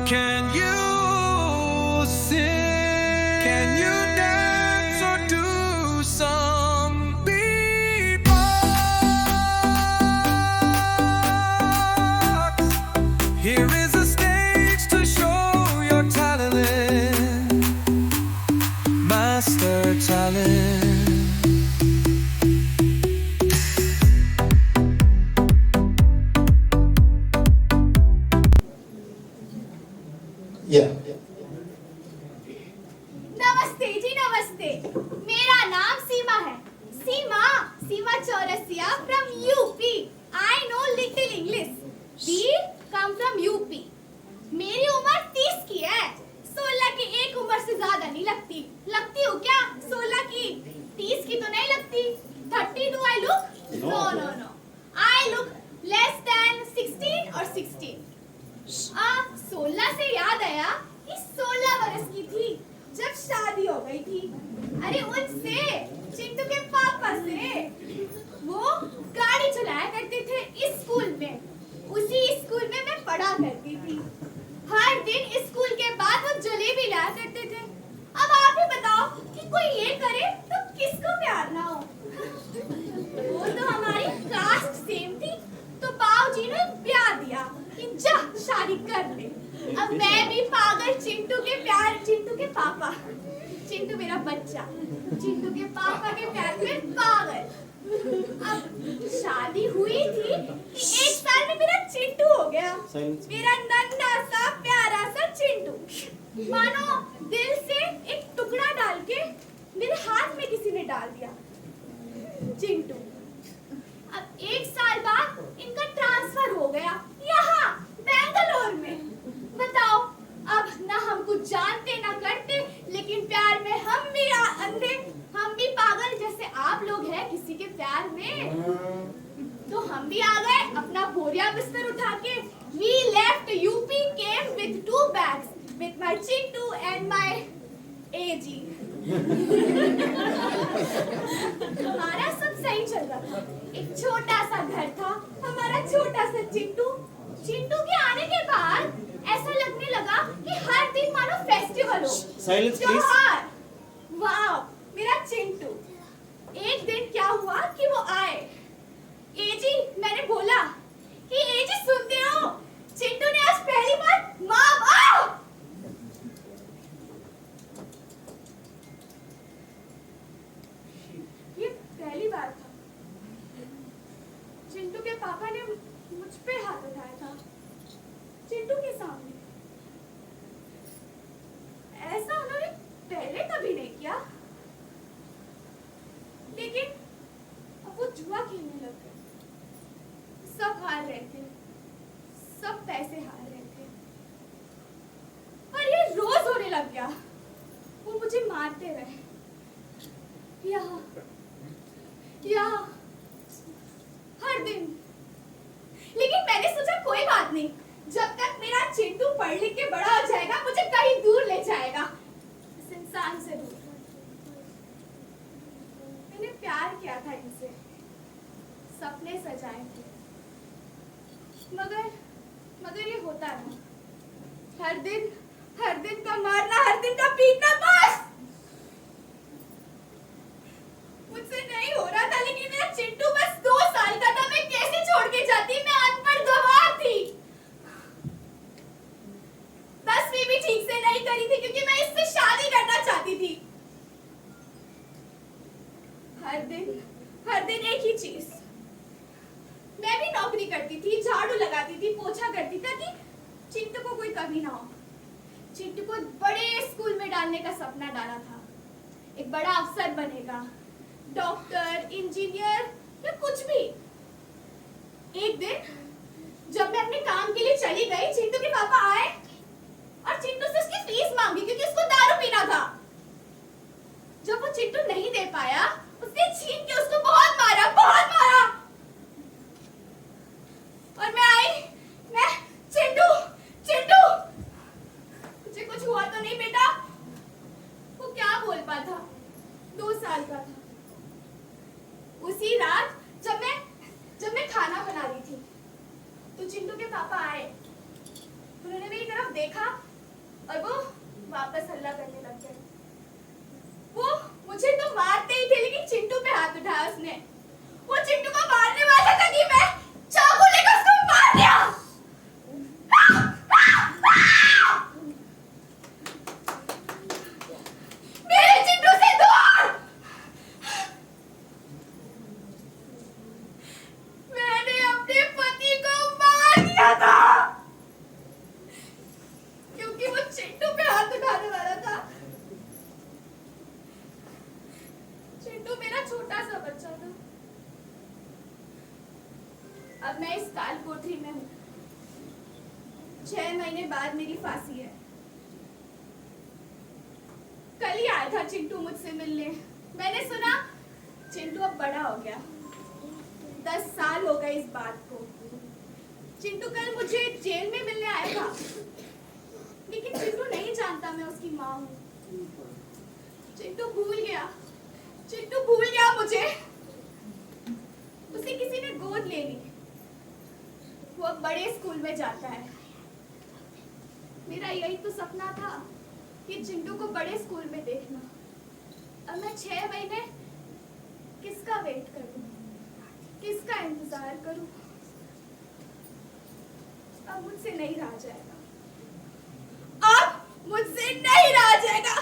Can you sing? Can you dance or do some beatbox? Here is a stage to show your talent, master talent. Yeah. नमस्ते जी नमस्ते। मेरा नाम सीमा है। सीमा Chaurasia from UP. I know little English. We come from UP. मेरी उम्र 30 की है। 16 की एक उम्र से ज्यादा नहीं लगती। लगती हूँ क्या? 16 की। 30 की तो नहीं लगती। 30 do I look? No. I look less than 16 or 16. 16 से याद आया कि 16 बरस की थी जब शादी हो गई थी। अरे उनसे, चिंटू के पापा से। वो गाड़ी चलाया करते थे स्कूल में। उसी स्कूल में मैं पढ़ा करती थी। हर दिन स्कूल के बाद वो जलेबी लाया करते थे। अब आप ही बताओ कि कोई ये करे तो किसको प्यार ना हो। वो तो हमारी कास्ट सेम थी तो बाबूजी ने प्यार दिया कि जा शादी कर ले। अब मैं भी पागल चिंटू के पापा, चिंटू मेरा बच्चा, चिंटू के पापा के प्यार में पागल। अब शादी हुई थी कि 1 साल में मेरा चिंटू हो गया। मेरा नन्हा सा प्यारा सा चिंटू, मानो दिल से एक टुकड़ा डाल के मेरे हाथ में किसी ने डाल दिया। चिंटू। अब 1 साल बाद इनका ट्रांसफर हो गया यहाँ बेंगलोर में। बताओ, अब ना हम कुछ जानते ना करते, लेकिन प्यार में हम भी अंधे, हम भी पागल जैसे आप लोग हैं किसी के प्यार में। तो हम भी आ गए अपना बोरिया बिस्तर उठा के। We left UP, came with 2 bags, with my Chintu and my AG. हमारा सब सही चल रहा था। एक छोटा सा घर था, हमारा छोटा सा चिंटू के आने के बाद ऐसा लगने लगा कि हर दिन मानो फेस्टिवल हो। Silence, please. वाह, मेरा चिंटू। एक दिन क्या हुआ कि वो आए। एजी, मैंने बोला कि एजी सुनते हो, चिंटू ने आज पहली बार माँ ये पहली बार था। चिंटू के पापा ने मुझ पे हाथ उठाया था, चिंटू के सामने। ऐसा उन्होंने पहले कभी नहीं किया। लेकिन अब वो जुआ खेलने लग गए। सब हार रहे थे, सब पैसे हार रहे थे, और ये रोज होने लग गया। वो मुझे मारते रहे, यहाँ हर दिन। लेकिन मैंने सोचा कोई बात नहीं, जब तक मेरा चिंटू पढ़ लिख के बड़ा हो जाएगा मुझे कहीं दूर ले जाएगा, इस इंसान से दूर। मैंने प्यार किया था इनसे, सपने सजाए थे, मगर ये होता रहा। हर दिन का मारना, हर दिन का पीटना, बस मुझसे नहीं हो रहा था। लेकिन मेरा चिंटू बस 2 साल का था, मैं कैसे छोड़ के जाती? मैं अनपढ़ गंवार थी, 10वीं भी ठीक से नहीं करी थी क्योंकि मैं इससे शादी करना चाहती थी। हर दिन एक ही चीज। मैं भी नौकरी करती थी, झाड़ू लगाती थी, पोछा करती थी कि चिंटू को कोई कमी ना हो। चिंटू को बड़े स्कूल में डालने का सपना डाला था। एक बड़ा अफसर बनेगा, डॉक्टर, इंजीनियर या कुछ भी। एक दिन जब मैं अपने काम के लिए चली गई, चिंटू के पापा आए और चिंटू से उसकी फीस मांगी क्योंकि उसको दारू पीना था। जब वो चिंटू नहीं दे पाया, उसने छीन के उसको बहुत मारा। और मैं आई, चिंटू मुझे कुछ हुआ तो नहीं बेटा? वो क्या बोल पाता, 2 साल का था। उसी रात जब मैं खाना बना रही थी तो चिंटू के पापा आए। उन्होंने मेरी तरफ देखा और वो वापस हल्ला करने लग गए। वो मुझे तो मारते ही थे, लेकिन चिंटू पे हाथ उठाया उसने। वो चिंटू को मारने वाला था कि मैं चाकू लेकर उसको मार दिया। मेरे चिंटू से दूर! मैंने अपने पति को मार दिया था क्योंकि वो चिंटू पे हाथ उठाने वाला था। चिंटू मेरा छोटा सा बच्चा था। अब मैं इस काल कोठरी में हूँ। 6 महीने बाद मेरी फांसी है। कल ही आया था चिंटू मुझसे मिलने। मैंने सुना चिंटू अब बड़ा हो गया। 10 साल हो गए इस बात को। चिंटू कल मुझे जेल में मिलने आया था, लेकिन चिंटू नहीं जानता मैं उसकी माँ हूँ। चिंटू भूल गया मुझे। उसे किसी ने गोद ले ली। वो अब बड़े स्कूल में जाता है। मेरा यही तो सपना था कि चिंटू को बड़े स्कूल में देखना। अब मैं 6 महीने किसका वेट करूं, किसका इंतजार करूं? अब मुझसे नहीं रहा जाएगा।